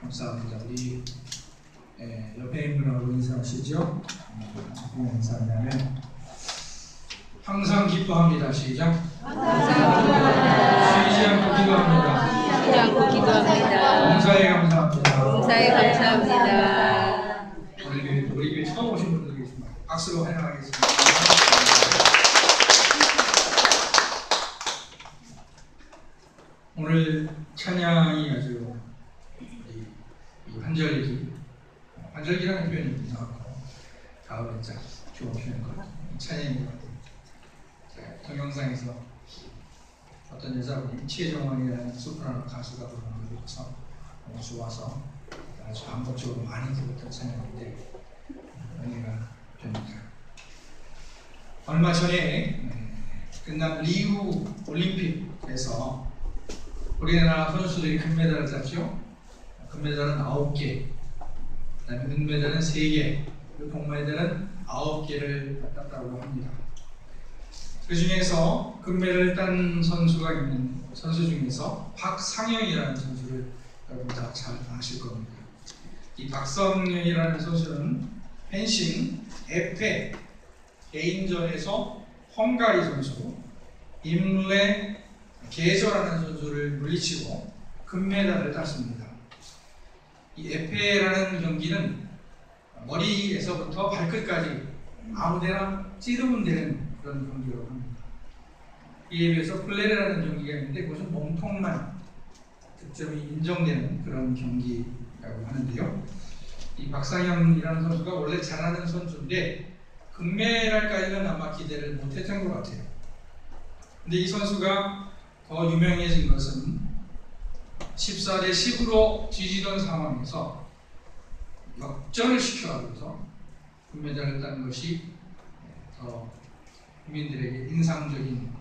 감사합니다. 우리 옆에 있는 분하고 인사하시죠. 인사하면 항상 기뻐합니다. 시작. 감사합니다. 쉬지 않고 기도합니다. 쉬지 않고 기도합니다. 봉사에 감사합니다. 봉사에 감사합니다. 우리 교회 처음 오신 분들 계십니다. 박수로 환영하겠습니다. 오늘 찬양이 아주 이 환절기라는 표현이 이상하고 가을에 짝 좋은 표현인 것 같아요. 찬양인 것 같아요. 동영상에서 어떤 여자분이 최정원이라는 소프라노 가수가 부르는 걸 보고서 너무 좋아서 아주 반복적으로 많이 들었던 찬양인데 은혜가 됩니다. 얼마 전에 끝난 리우 올림픽에서 우리나라 선수들이 금메달을 땄죠. 금메달은 9개, 그다음에 은메달은 3개, 그리고 동메달은 9개를 땄다고 합니다. 그 중에서 금메달을 딴 선수가 있는 선수 중에서 박상영이라는 선수를 여러분 다 잘 아실 겁니다. 이 박상영이라는 선수는 펜싱 에페 개인전에서 헝가리 선수 임레 게저라는 선수를 물리치고 금메달을 땄습니다. 이 에페라는 경기는 머리에서부터 발끝까지 아무데나 찌르면 되는 그런 경기라고 합니다. 이에 비해서 플레레라는 경기가 있는데 그것은 몸통만 득점이 인정되는 그런 경기라고 하는데요. 이 박상영이라는 선수가 원래 잘하는 선수인데 금메달까지는 아마 기대를 못했던 것 같아요. 근데 이 선수가 더 유명해진 것은 14대 10으로 뒤지던 상황에서 역전을 시켜가면서 금메달을 딴 것이 더 국민들에게 인상적인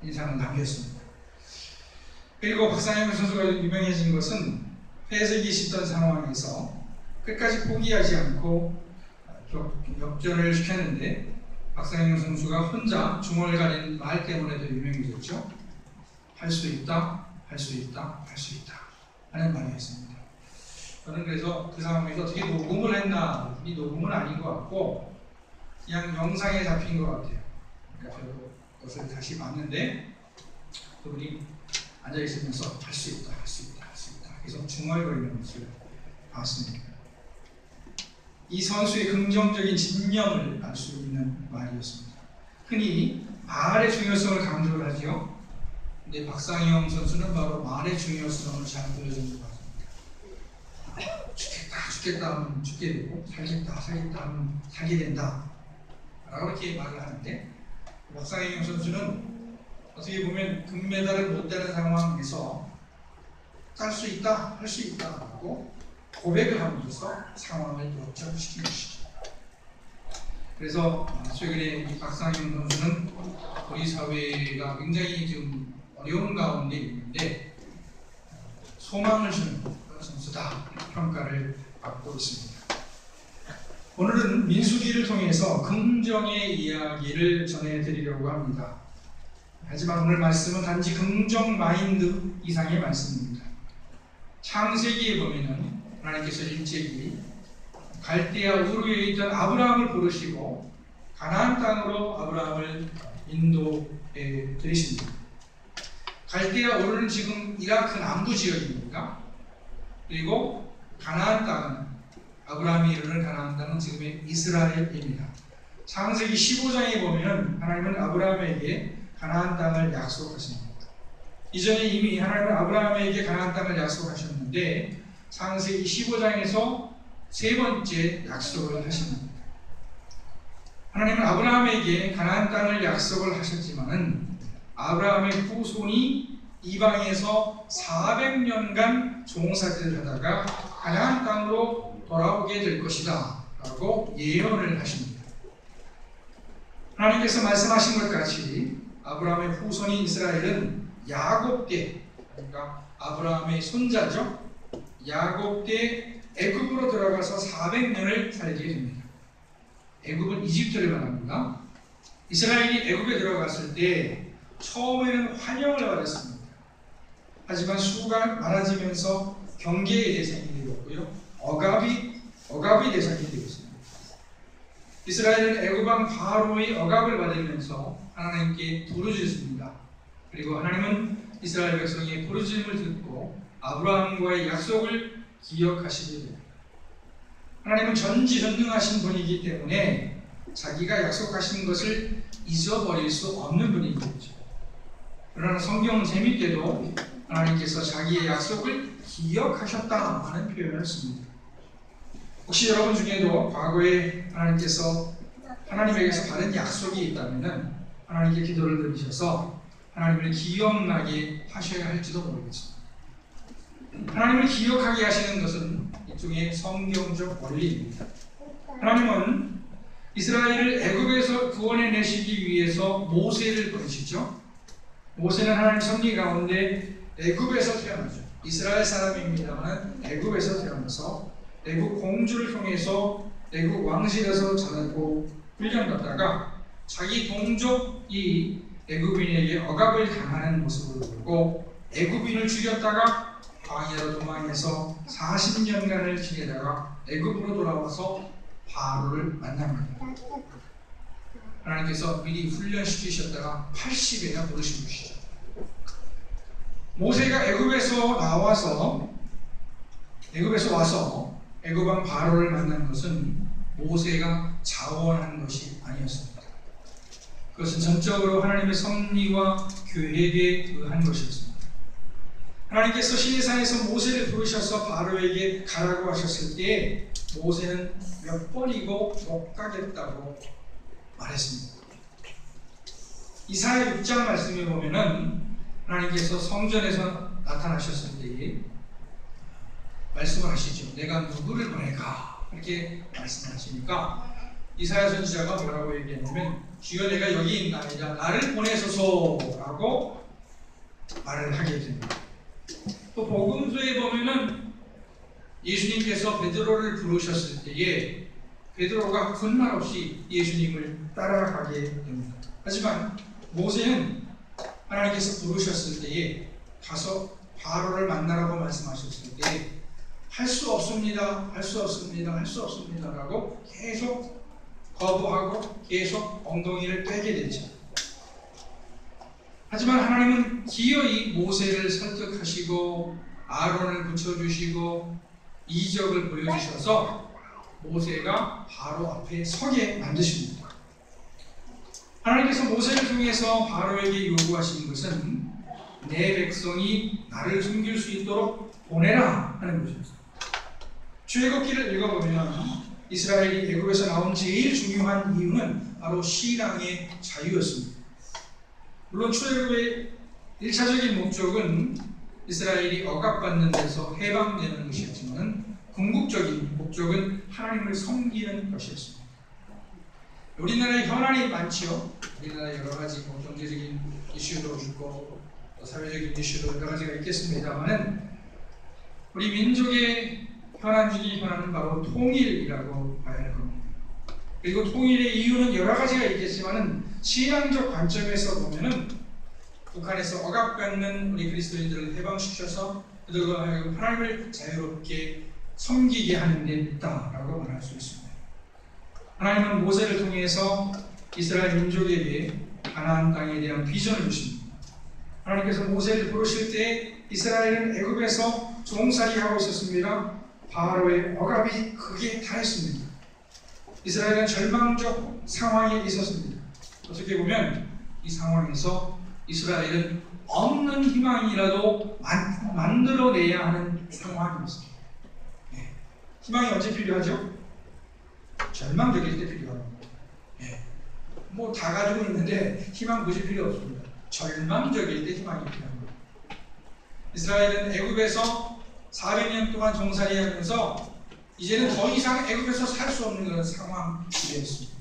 인상을 남겼습니다. 그리고 박상영 선수가 유명해진 것은 패색이 짙던 상황에서 끝까지 포기하지 않고 역전을 시켰는데 박상영 선수가 혼자 중얼거린 말 때문에도 유명해졌죠. 할 수 있다, 할 수 있다, 할 수 있다 하는 말이었습니다. 저는 그래서 그 상황에서 어떻게 녹음을 했나, 이 녹음은 아닌 것 같고 그냥 영상에 잡힌 것 같아요. 그러니까 저도 그것을 다시 봤는데 그분이 앉아있으면서 할 수 있다, 할 수 있다, 할 수 있다 계속 중얼거리는 것을 봤습니다. 이 선수의 긍정적인 집념을 알 수 있는 말이었습니다. 흔히 말의 중요성을 강조를 하죠. 근데 박상영 선수는 바로 말의 중요성을 잘 보여주는 것 같습니다. 죽겠다 하면 죽게 되고 살겠다 하면 살게 된다 라고 이렇게 말을 하는데 박상영 선수는 어떻게 보면 금메달을 못 따는 상황에서 딸 수 있다, 할 수 있다 하고 고백을 함으로써 상황을 역전시킨 것이죠. 그래서 최근에 이 박상영 선수는 우리 사회가 굉장히 좀 어려운 가운데 있는데 소망을 주는 그런 선수다 평가를 받고 있습니다. 오늘은 민수기를 통해서 긍정의 이야기를 전해드리려고 합니다. 하지만 오늘 말씀은 단지 긍정 마인드 이상의 말씀입니다. 창세기에 보면은 하나님께서 일제히 갈대아 우르에 있던 아브라함을 부르시고 가나안 땅으로 아브라함을 인도해 들이십니다. 갈대아 우르는 지금 이라크 남부 지역입니다. 그리고 가나안 땅은 아브라함이 이르는 가나안 땅은 지금의 이스라엘입니다. 창세기 15장에 보면 하나님은 아브라함에게 가나안 땅을 약속하십니다. 이전에 이미 하나님은 아브라함에게 가나안 땅을 약속하셨는데 창세기 15장에서 세 번째 약속을 하십니다. 하나님은 아브라함에게 가나안 땅을 약속을 하셨지만은 아브라함의 후손이 이방에서 400년간 종살이를 하다가 가나안 땅으로 돌아오게 될 것이다 라고 예언을 하십니다. 하나님께서 말씀하신 것 같이 아브라함의 후손인 이스라엘은 야곱 때, 그러니까 아브라함의 손자죠. 야곱 때 애굽으로 들어가서 400년을 살게 됩니다. 애굽은 이집트를 말합니다. 이스라엘이 애굽에 들어갔을 때 처음에는 환영을 받았습니다. 하지만 수가 많아지면서 경계의 대상이 되었고요. 억압의 대상이 되었습니다. 이스라엘은 애굽왕 바로의 억압을 받으면서 하나님께 부르짖습니다. 그리고 하나님은 이스라엘 백성의 부르짖음을 듣고 아브라함과의 약속을 기억하시게 됩니다. 하나님은 전지전능하신 분이기 때문에 자기가 약속하신 것을 잊어버릴 수 없는 분이겠죠. 그러나 성경은 재밌게도 하나님께서 자기의 약속을 기억하셨다 하는 표현을 씁니다. 혹시 여러분 중에도 과거에 하나님께서 하나님에게서 받은 약속이 있다면 하나님께 기도를 드리셔서 하나님을 기억나게 하셔야 할지도 모르겠습니다. 하나님을 기억하게 하시는 것은 일종의 성경적 원리입니다. 하나님은 이스라엘을 애굽에서 구원해내시기 위해서 모세를 보내시죠. 모세는 하나님 섭리 가운데 애굽에서 태어나죠. 이스라엘 사람입니다만 애굽에서 태어나서 애굽 공주를 통해서 애굽 왕실에서 자라고 훈련받다가 자기 동족이 애굽인에게 억압을 당하는 모습을 보고 애굽인을 죽였다가 광야로 도망해서 40년간을 지내다가 애굽으로 돌아와서 바로를 만납니다. 하나님께서 미리 훈련시키셨다가 80회나 부르신 것이죠. 모세가 애굽에서 와서 애굽왕 바로를 만난 것은 모세가 자원한 것이 아니었습니다. 그것은 전적으로 하나님의 섭리와 계획에 의한 것이었습니다. 하나님께서 시내산에서 모세를 부르셔서 바로에게 가라고 하셨을 때에 모세는 몇 번이고 못 가겠다고 말했습니다. 이사야 6장 말씀에 보면은 하나님께서 성전에서 나타나셨을 때에 말씀을 하시죠. 내가 누구를 보낼까? 이렇게 말씀하시니까 이사야 선지자가 뭐라고 얘기했냐면 주여 내가 여기 있나이다 나를 보내소서라고 말을 하게 됩니다. 또 복음서에 보면은 예수님께서 베드로를 부르셨을 때에 베드로가 군말 없이 예수님을 따라가게 됩니다. 하지만 모세는 하나님께서 부르셨을 때에 가서 바로를 만나라고 말씀하셨을 때에 할 수 없습니다 라고 계속 거부하고 계속 엉덩이를 빼게 되죠. 하지만 하나님은 기어이 모세를 설득하시고 아론을 붙여주시고 이적을 보여주셔서 모세가 바로 앞에 서게 만드십니다. 하나님께서 모세를 통해서 바로에게 요구하신 것은 내 백성이 나를 숨길 수 있도록 보내라 하는 것이었습니다. 출애굽기를 읽어보면 이스라엘이 애굽에서 나온 제일 중요한 이유는 바로 신앙의 자유였습니다. 물론 출애굽의 1차적인 목적은 이스라엘이 억압받는 데서 해방되는 것이었지만 궁극적인 목적은 하나님을 섬기는 것이었습니다. 우리나라에 현안이 많지요. 우리나라 여러 가지 경제적인 이슈도 있고 사회적인 이슈도 여러 가지가 있겠습니다만은 우리 민족의 현안 중의 현안은 바로 통일이라고 봐야 할 겁니다. 그리고 통일의 이유는 여러 가지가 있겠지만은 신앙적 관점에서 보면은 북한에서 억압받는 우리 그리스도인들을 해방시켜서 그들과 하여금 하나님을 자유롭게 섬기게 하는 데 있다라고 말할 수 있습니다. 하나님은 모세를 통해서 이스라엘 민족에게 가나안 땅에 대한 비전을 주십니다. 하나님께서 모세를 부르실 때 이스라엘은 애굽에서 종살이하고 있었습니다. 바로의 억압이 극에 달했습니다. 이스라엘은 절망적 상황에 있었습니다. 어떻게 보면 이 상황에서 이스라엘은 없는 희망이라도 만들어내야 하는 상황이었습니다. 네. 희망이 언제 필요하죠? 절망적일 때 필요합니다. 네. 뭐 다 가지고 있는데 희망 굳이 필요 없습니다. 절망적일 때 희망이 필요합니다. 이스라엘은 애굽에서 400년 동안 종살이하면서 이제는 더 이상 애굽에서 살 수 없는 그런 상황이 되었습니다.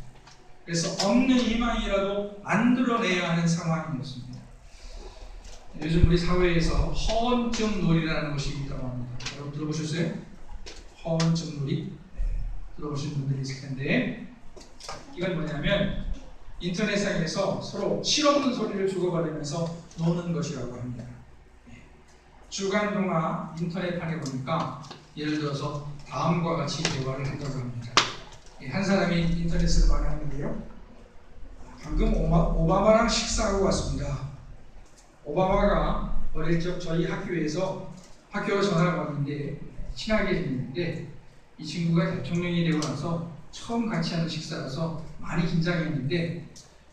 그래서 없는 희망이라도 만들어내야 하는 상황이었습니다. 요즘 우리 사회에서 허언증 놀이라는 것이 있다고 합니다. 여러분 들어보셨어요? 허언증 놀이? 들어보신 분들이 있을 텐데 이건 뭐냐면 인터넷상에서 서로 실없는 소리를 주고받으면서 노는 것이라고 합니다. 주간 동화 인터넷판에 보니까 예를 들어서 다음과 같이 대화를 한다고 합니다. 한 사람이 인터넷으로 말하는데요. 방금 오바마랑 식사하고 왔습니다. 오바마가 어릴 적 저희 학교에서 학교로 전화가 왔는데 친하게 지냈는데 이 친구가 대통령이 되고 나서 처음 같이 하는 식사라서 많이 긴장했는데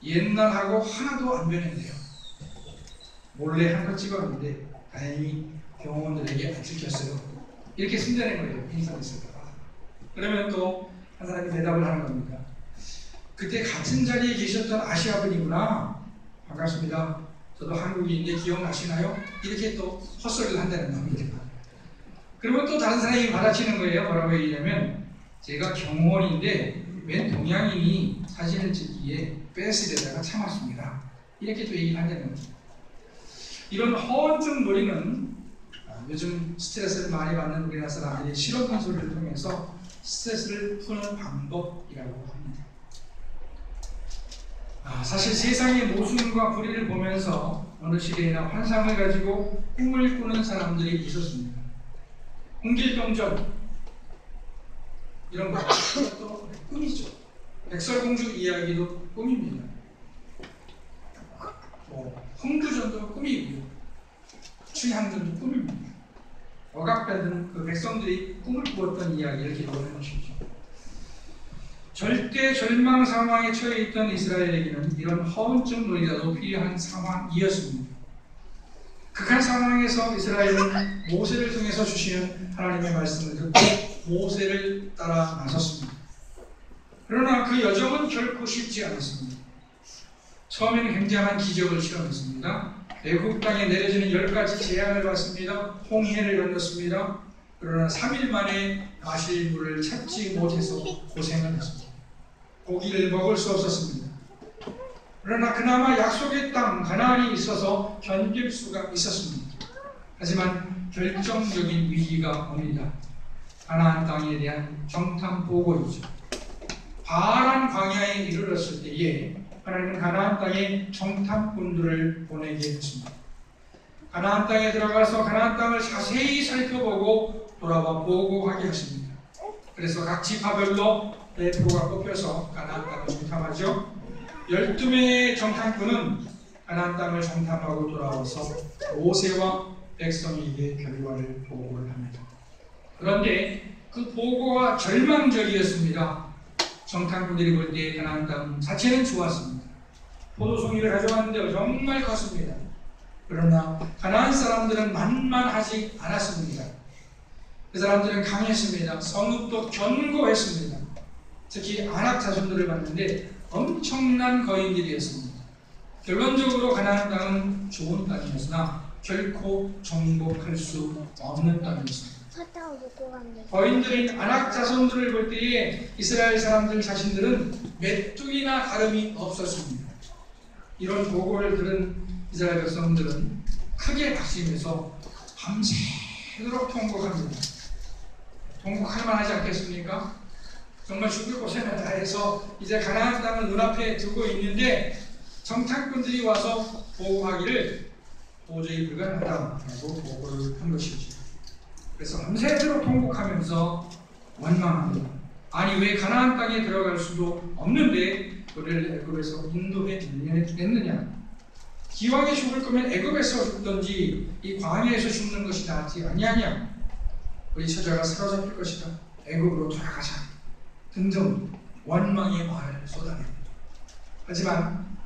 옛날하고 하나도 안 변했네요. 몰래 한 거 찍었는데 다행히 경호원들에게 안 찍혔어요. 이렇게 숨겨낸 거예요. 인터넷에다가. 그러면 또 한 사람이 대답을 하는 겁니다. 그때 같은 자리에 계셨던 아시아 분이구나. 반갑습니다. 저도 한국인인데 기억나시나요? 이렇게 또 헛소리를 한다는 겁니다. 그러면 또 다른 사람이 받아치는 거예요. 뭐라고 얘기하면 제가 경호원인데 웬 동양인이 사진을 찍기에 뺏으려다가 참았습니다. 이렇게 또 얘기를 한다는 거죠. 이런 허언증 놀이는 요즘 스트레스를 많이 받는 우리나라 사람들이 실험 console를 통해서 스트레스를 푸는 방법이라고 합니다. 사실 세상의 모순과 불의를 보면서 어느 시대에나 환상을 가지고 꿈을 꾸는 사람들이 있었습니다. 홍길동전 이런 것도 꿈이죠. 백설공주 이야기도 꿈입니다. 홍두전도 꿈이고요. 춘향전도 꿈입니다. 억압받은 그 백성들이 꿈을 꾸었던 이야기를 기록하는 것이죠. 절대 절망 상황에 처해 있던 이스라엘에게는 이런 허언증 놀이라도 필요한 상황이었습니다. 극한 상황에서 이스라엘은 모세를 통해서 주시는 하나님의 말씀을 듣고 모세를 따라 나섰습니다. 그러나 그 여정은 결코 쉽지 않았습니다. 처음에는 굉장한 기적을 실험했습니다. 애굽 땅에 내려지는 10가지 재앙을 받습니다. 홍해를 건넜습니다. 그러나 3일 만에 마실 물을 찾지 못해서 고생을 했습니다. 고기를 먹을 수 없었습니다. 그러나 그나마 약속의 땅 가나안이 있어서 견딜 수가 있었습니다. 하지만 결정적인 위기가 옵니다. 가나안 땅에 대한 정탐 보고이죠. 바란 광야에 이르렀을 때에 하나님은 가나안 땅에 정탐꾼들을 보내게 했습니다. 가나안 땅에 들어가서 가나안 땅을 자세히 살펴보고 돌아와 보고하게 하십니다. 그래서 각 지파별로 대표가 뽑혀서 가나안 땅을 정탐하죠. 12명의 정탐꾼은 가나안 땅을 정탐하고 돌아와서 모세와 백성에게 결과를 보고를 합니다. 그런데 그 보고가 절망적이었습니다. 정탐꾼들이 볼 때 가나안 땅 자체는 좋았습니다. 포도송이를 가져왔는데 정말 컸습니다. 그러나 가나안 사람들은 만만하지 않았습니다. 그 사람들은 강했습니다. 성읍도 견고했습니다. 특히 아낙 자손들을 봤는데 엄청난 거인들이었습니다. 결론적으로 가나안 땅은 좋은 땅이었으나 결코 정복할 수 없는 땅이었습니다. 거인들인 아낙 자손들을 볼 때에 이스라엘 사람들 자신들은 메뚜기나 다름이 없었습니다. 이런 보고를 들은 이스라엘 백성들은 크게 낙심해서 밤새도록 통곡합니다. 통곡할 만하지 않겠습니까? 정말 죽을 고생을 다해서 이제 가나안 땅을 눈앞에 두고 있는데 정탐꾼들이 와서 보고하기를 도저히 불가능하다고 보고를 한 것이죠. 그래서 밤새도록 통곡하면서 원망합니다. 아니 왜 가나안 땅에 들어갈 수도 없는데 우리를 애굽에서 인도해 냈느냐? 기왕에 죽을 거면 애굽에서 죽든지 이 광야에서 죽는 것이 낫지 아니하냐? 우리 처자가 사로잡힐 것이다. 애굽으로 돌아가자. 등등 원망의 말을 쏟아냅니다. 하지만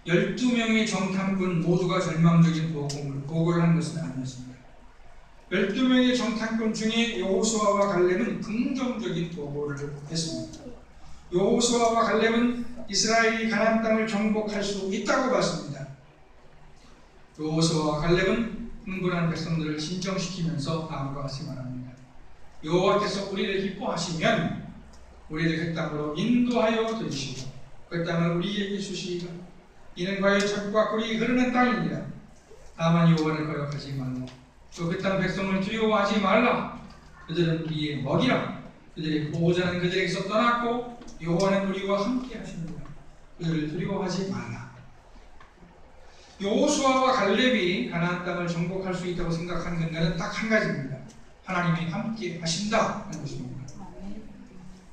12명의 정탐꾼 모두가 절망적인 보고를 한 것은 아니었습니다. 12명의 정탐꾼 중에 여호수아와 갈렙은 긍정적인 보고를 했습니다. 여호수아와 갈렙은 이스라엘이 가나안 땅을 정복할 수 있다고 봤습니다. 여호수아와 갈렙은 흥분한 백성들을 진정시키면서 다음과 같이 말합니다. 여호와께서 우리를 기뻐하시면 우리를 그 땅으로 인도하여 드리시고 그 땅을 우리에게 주시리라. 이는 과연 젖과 꿀이 흐르는 땅입니다. 다만 여호와를 거역하지 말라. 또 그 땅 백성을 두려워하지 말라. 그들은 우리의 먹이라. 그들의 보호자는 그들에게서 떠났고 여호와는 우리와 함께 하시느니라. 그들을 두려워하지 말라. 여호수아와 갈렙이 가나안 땅을 정복할 수 있다고 생각하는 근거는 딱 한 가지입니다. 하나님이 함께 하신다는 것입니다.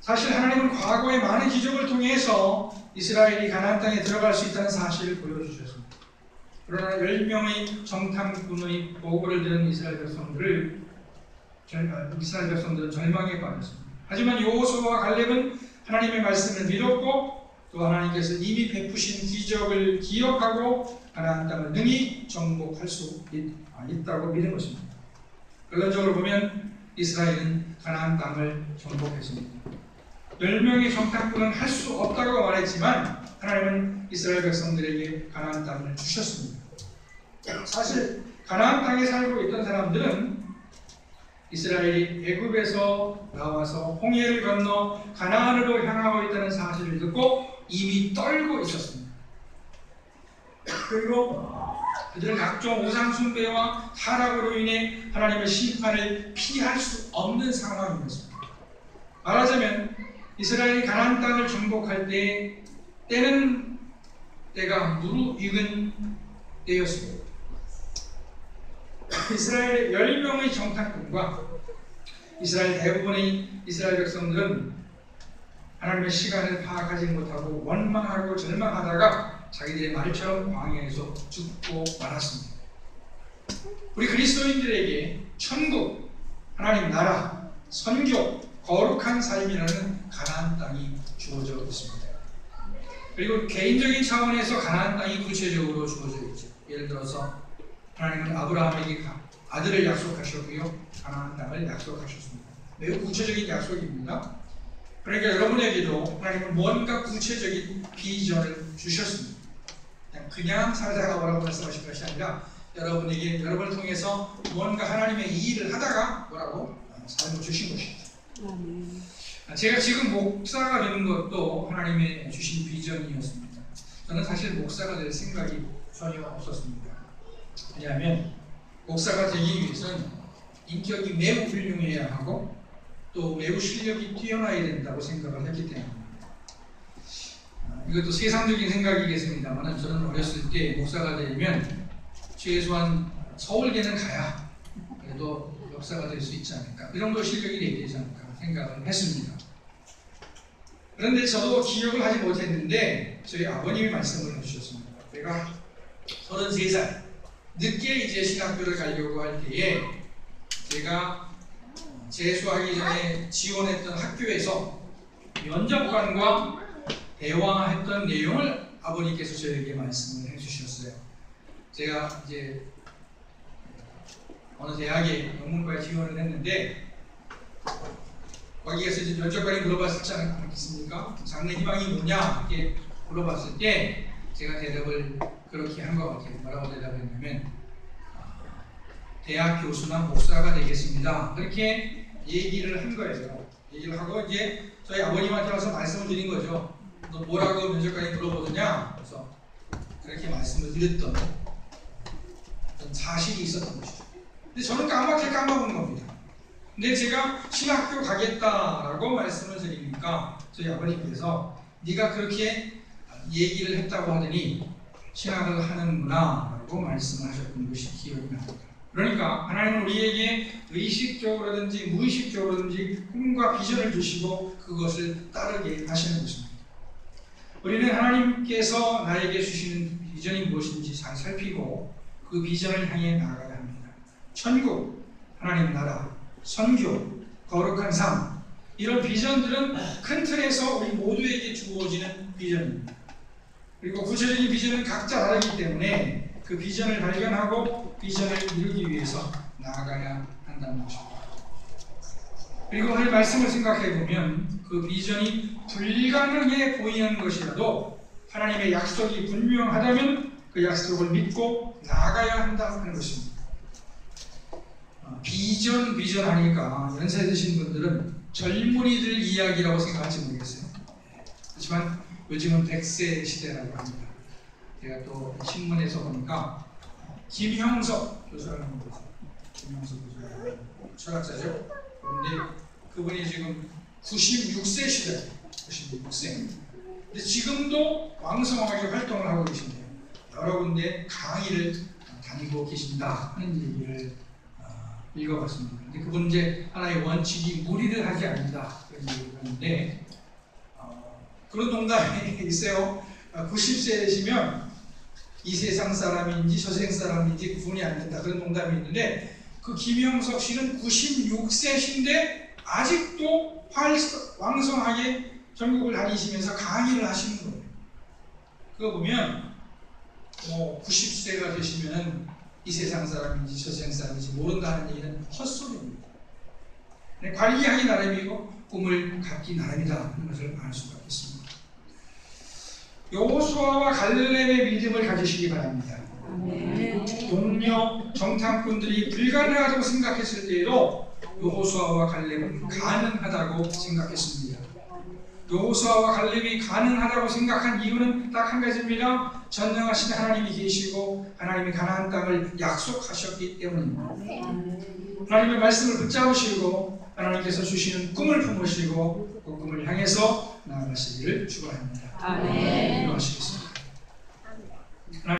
사실 하나님은 과거의 많은 기적을 통해서 이스라엘이 가나안 땅에 들어갈 수 있다는 사실을 보여주셨습니다. 그러나 10명의 정탐꾼의 보고를 들은 이스라엘 백성들은 절망에 빠졌습니다. 하지만 여호수아와 갈렙은 하나님의 말씀을 믿었고 또 하나님께서 이미 베푸신 기적을 기억하고 가나안 땅을 능히 정복할 수 있다고 믿은 것입니다. 결론적으로 보면 이스라엘은 가나안 땅을 정복했습니다. 10명의 정탐꾼은 할 수 없다고 말했지만 하나님은 이스라엘 백성들에게 가나안 땅을 주셨습니다. 사실 가나안 땅에 살고 있던 사람들은 이스라엘이 애굽에서 나와서 홍해를 건너 가나안으로 향하고 있다는 사실을 듣고 이미 떨고 있었습니다. 그리고 그들은 각종 우상 숭배와 타락으로 인해 하나님의 심판을 피할 수 없는 상황이었습니다. 말하자면 이스라엘이 가나안 땅을 정복할 때가 무르익은 때였습니다. 이스라엘 10명의 정탐꾼과 이스라엘 대부분의 이스라엘 백성들은 하나님의 시간을 파악하지 못하고 원망하고 절망하다가 자기들의 말처럼 광야에서 죽고 말았습니다. 우리 그리스도인들에게 천국, 하나님 나라, 선교, 거룩한 삶이라는 가나안 땅이 주어져 있습니다. 그리고 개인적인 차원에서 가나안 땅이 구체적으로 주어져 있죠. 예를 들어서 하나님은 아브라함에게 아들을 약속하셨고요, 가나안 땅을 약속하셨습니다. 매우 구체적인 약속입니다. 그러니까 여러분에게도 하나님은 뭔가 구체적인 비전을 주셨습니다. 그냥 살다가 뭐라고 말씀하신 것이 아니라 여러분을 통해서 뭔가 하나님의 이 일을 하다가 뭐라고 삶을 주신 것입니다. 제가 지금 목사가 되는 것도 하나님의 주신 비전이었습니다. 저는 사실 목사가 될 생각이 전혀 없었습니다. 왜냐하면 목사가 되기 위해서는 인격이 매우 훌륭해야 하고 또 매우 실력이 뛰어나야 된다고 생각을 했기 때문입니다. 이것도 세상적인 생각이겠습니다만 저는 어렸을 때 목사가 되면 최소한 서울대는 가야 그래도 역사가 될 수 있지 않을까, 그 정도 실력이 되지 않을까 생각을 했습니다. 그런데 저도 기억을 하지 못했는데 저희 아버님이 말씀을 해주셨습니다. 제가 33살 늦게 이제 신학교를 가려고 할 때에 제가 재수하기 전에 지원했던 학교에서 면접관과 대화했던 내용을 아버님께서 저에게 말씀을 해주셨어요. 제가 이제 어느 대학에 영문과에 지원을 했는데 거기에서 이제 면접관이 물어봤지 않겠습니까? 장래 희망이 뭐냐 이렇게 물어봤을 때 제가 대답을 그렇게 한 것 같아요. 뭐라고 대답했냐면 대학 교수나 목사가 되겠습니다. 그렇게 얘기를 한 거예요. 얘기를 하고 이제 저희 아버님한테 와서 말씀을 드린 거죠. 너 뭐라고 면접관이 물어보더냐? 그래서 그렇게 말씀을 드렸던 어떤 사실이 있었던 것이죠. 근데 저는 까맣게 까먹은 겁니다. 근데 제가 신학교 가겠다라고 말씀을 드리니까 저희 아버님께서 네가 그렇게 얘기를 했다고 하더니 신학을 하는구나 라고 말씀을 하셨던 것이 기억이 납니다. 그러니까 하나님은 우리에게 의식적으로든지 무의식적으로든지 꿈과 비전을 주시고 그것을 따르게 하시는 것입니다. 우리는 하나님께서 나에게 주시는 비전이 무엇인지 잘 살피고 그 비전을 향해 나아가야 합니다. 천국, 하나님 나라, 선교, 거룩한 삶, 이런 비전들은 큰 틀에서 우리 모두에게 주어지는 비전입니다. 그리고 구체적인 비전은 각자 다르기 때문에 그 비전을 발견하고 비전을 이루기 위해서 나아가야 한다는 것입니다. 그리고 오늘 말씀을 생각해 보면 그 비전이 불가능해 보이는 것이라도 하나님의 약속이 분명하다면 그 약속을 믿고 나아가야 한다는 것입니다. 비전 하니까 연세 드신 분들은 젊은이들 이야기라고 생각할지 모르겠어요. 하지만 요즘은 100세 시대라고 합니다. 제가 또 신문에서 보니까 김형석 교수라는 분, 김형석 교수라는 철학자죠. 그런데 그분이 지금 96세 시대, 96세. 근데 지금도 왕성하게 활동을 하고 계신데요. 여러 군데 강의를 다니고 계신다 하는 얘기를 읽어봤습니다. 근데 그분 이제 하나의 원칙이 무리를 하지 않는다 그런 얘기를 하는데 그런 농담이 있어요. 90세 되시면 이 세상 사람인지 저 세상 사람인지 구분이 안 된다 그런 농담이 있는데 그 김영석 씨는 96세신데 아직도 왕성하게 전국을 다니시면서 강의를 하시는 거예요. 그거 보면 90세가 되시면 이 세상 사람인지 저 세상 사람인지 모른다는 얘기는 헛소리입니다. 관리하기 나름이고 꿈을 갖기 나름이다 하는 것을 알 수가 있습니다. 여호수아와 갈렙의 믿음을 가지시기 바랍니다. 동료 정탐꾼들이 불가능하다고 생각했을 때에도 여호수아와 갈렙은 가능하다고 생각했습니다. 여호수아와 갈렙이 가능하다고 생각한 이유는 딱 한 가지입니다. 전능하신 하나님이 계시고 하나님이 가나안 땅을 약속하셨기 때문입니다. 하나님의 말씀을 붙잡으시고 하나님께서 주시는 꿈을 품으시고 그 꿈을 향해서 나아가시기를 축원합니다. 아멘. 기도하시겠습니다.